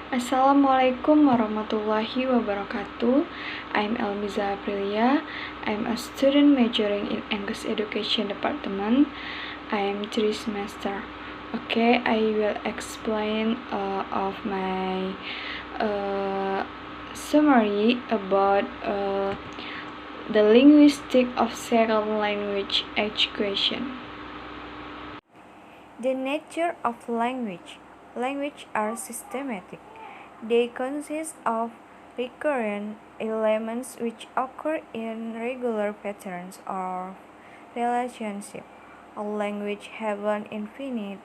Assalamualaikum warahmatullahi wabarakatuh. I'm Elmiza Aprilia. I'm a student majoring in English Education Department. I'm 3 semester. Okay, I will explain of my summary about the linguistic of second language education. The nature of language. Language are systematic. They consist of recurrent elements which occur in regular patterns of relationship. A language has an infinite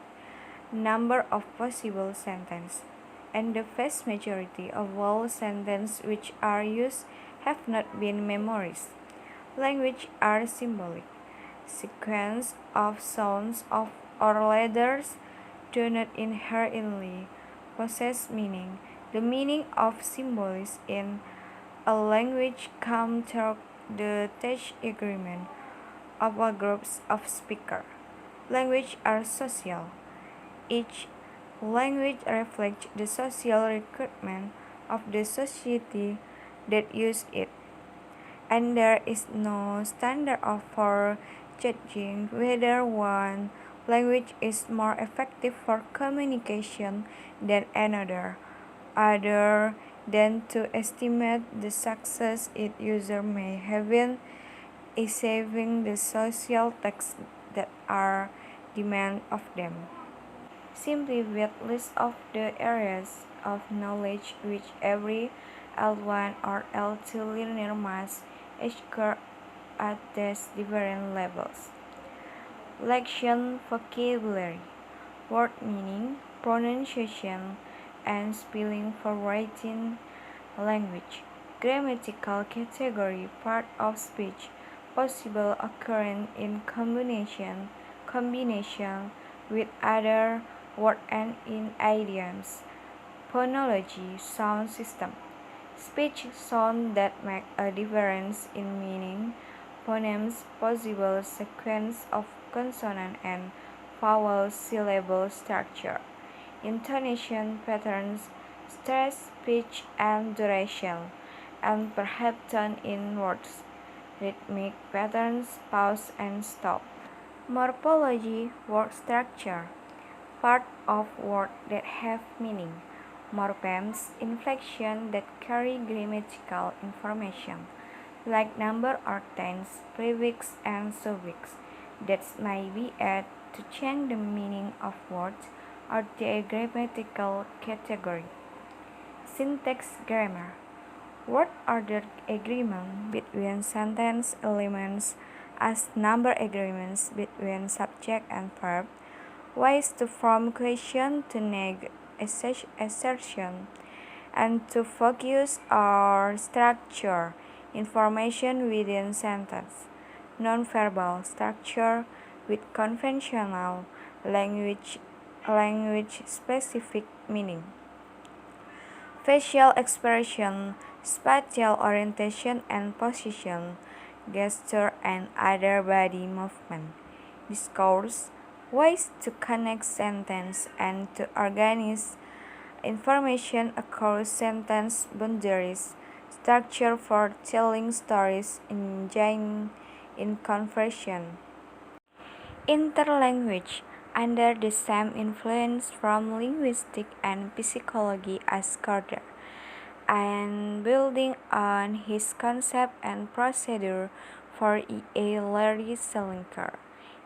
number of possible sentences, and the vast majority of all sentences which are used have not been memorized. Language are symbolic. Sequence of sounds or letters do not inherently possess meaning. The meaning of symbols in a language comes through the tacit agreement of a group of speakers. Language are social. Each language reflects the social requirement of the society that uses it, and there is no standard for judging whether one language is more effective for communication than another, other than to estimate the success its user may have in achieving the social tasks that are demanded of them. Simply with list of the areas of knowledge which every L1 or L2 learner must acquire at these different levels. Lexion, vocabulary, word meaning, pronunciation, and spelling for writing language. Grammatical category, part of speech, possible occurrence in combination with other words and in idioms. Phonology, sound system. Speech sounds that make a difference in meaning. Phonemes, possible sequence of consonant and vowel syllable structure. Intonation patterns, stress, pitch, and duration, and perhaps tone in words. Rhythmic patterns, pause and stop. Morphology, word structure. Part of words that have meaning. Morphemes, inflection that carry grammatical information, like number or tense, prefix and suffix, that may be added to change the meaning of words or their grammatical category. Syntax, grammar. Word order agreement between sentence elements as number agreements between subject and verb. Ways to form question, to neg assertion, and to focus or structure information within sentence. Nonverbal structure with conventional language specific meaning. Facial expression, spatial orientation and position, gesture and other body movement. Discourse, ways to connect sentence and to organize information across sentence boundaries, structure for telling stories, engaging in conversation. Interlanguage, under the same influence from linguistics and psychology as Carter, and building on his concept and procedure for E.A. Larry Selinker,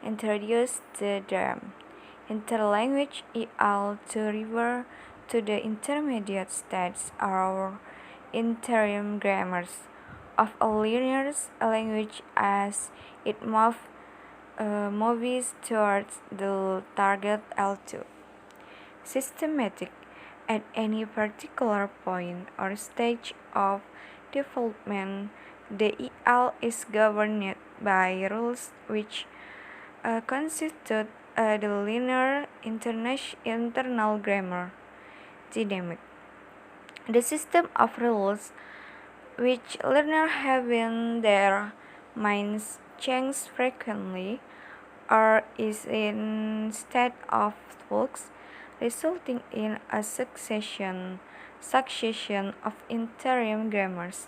introduced the term interlanguage equal to refer to the intermediate states or interim grammars of a linear language as it moves towards the target L2. Systematic, at any particular point or stage of development, the EL is governed by rules which constitute the linear internal grammar dynamic. The system of rules which learners have in their minds change frequently or is in state of flux, resulting in a succession of interim grammars.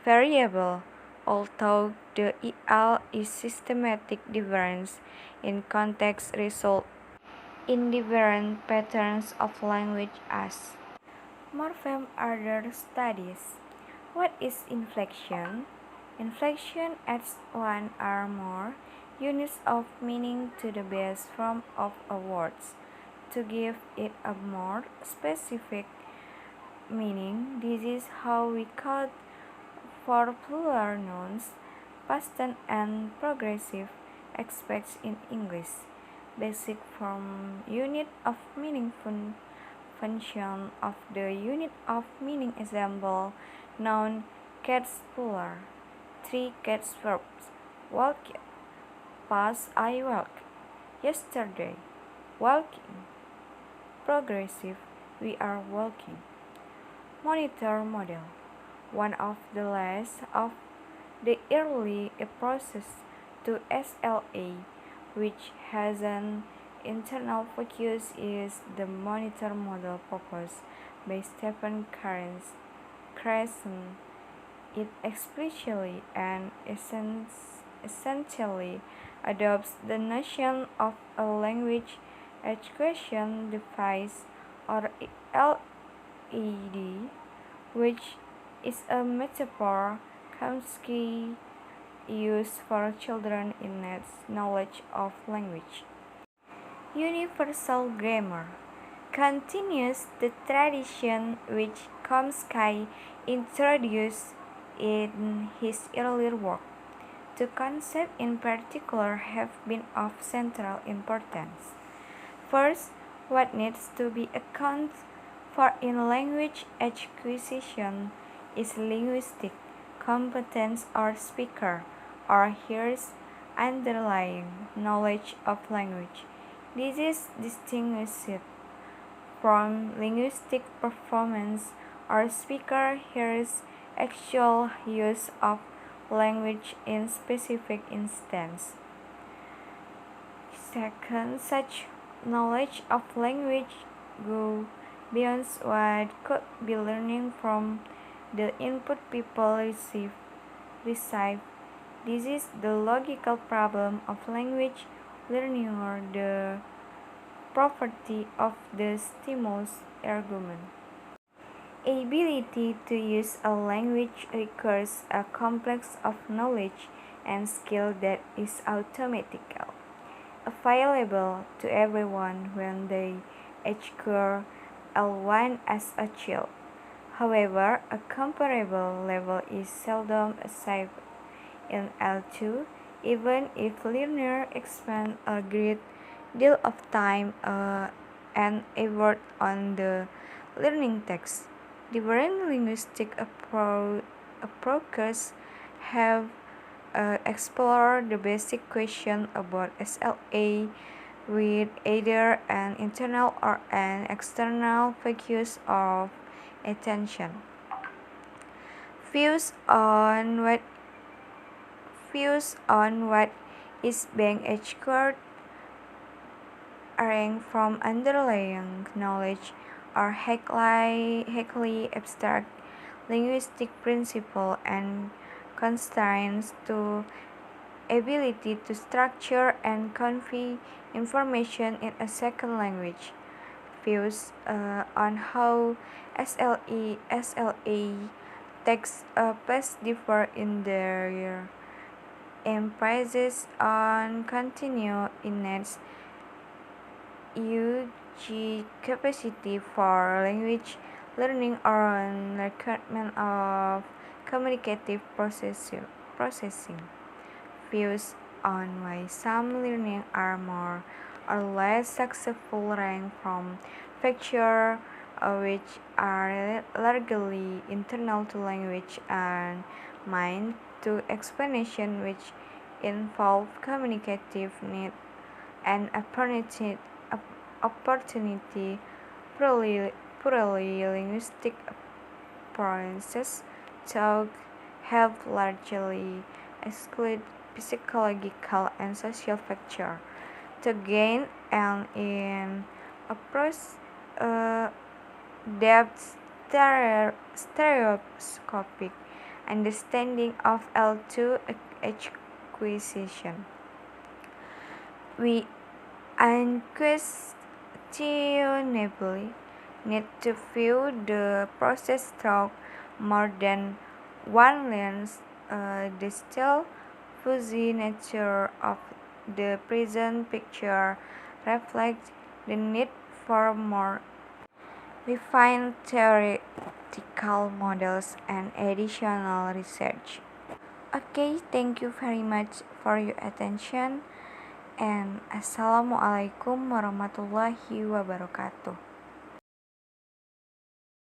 Variable, although the EL is systematic difference in context result in different patterns of language as morpheme other studies. What is inflection? Inflection adds one or more units of meaning to the base form of a word to give it a more specific meaning. This is how we code for plural nouns, past tense and progressive aspects in English. Basic form unit of meaning function of the unit of meaning example noun cats plural 3 cats verbs walk past I walk yesterday walking progressive we are walking monitor model one of the last of the early approaches to SLA which has an internal focus is the monitor model proposed by Stephen Carson. It explicitly and essentially adopts the notion of a language education device or LED, which is a metaphor Chomsky used for children in knowledge of language. Universal grammar continues the tradition which Chomsky introduced in his earlier work. Two concepts in particular have been of central importance. First, what needs to be accounted for in language acquisition is linguistic competence or speaker or hearer's underlying knowledge of language. This is distinguished from linguistic performance or speaker hearer's actual use of language in specific instance. Second, such knowledge of language go beyond what could be learning from the input people receive. This is the logical problem of language learning or the property of the stimulus argument. Ability to use a language requires a complex of knowledge and skill that is automatical, available to everyone when they acquire L1 as a child. However, a comparable level is seldom achieved in L2, even if learners expend a great deal of time and effort on the learning text. Different linguistic approaches have explored the basic question about SLA with either an internal or an external focus of attention. Views on what is being acquired range from underlying knowledge or highly abstract linguistic principle and constraints to ability to structure and convey information in a second language. Views on how SLA takes place differ in their emphasis on continued innate UG capacity for language learning or on requirement of communicative processing. Views on why some learning are more or less successful range from factors which are largely internal to language and mind to explanations which involve communicative need and opportunity. Purely linguistic approaches have largely excluded psychological and social factors to gain and in approach depth stereoscopic understanding of L2 acquisition. We unquestionably need to view the process through more than one lens. The still fuzzy nature of the present picture reflects the need for more refined theoretical models and additional research. Okay, thank you very much for your attention and assalamualaikum warahmatullahi wabarakatuh.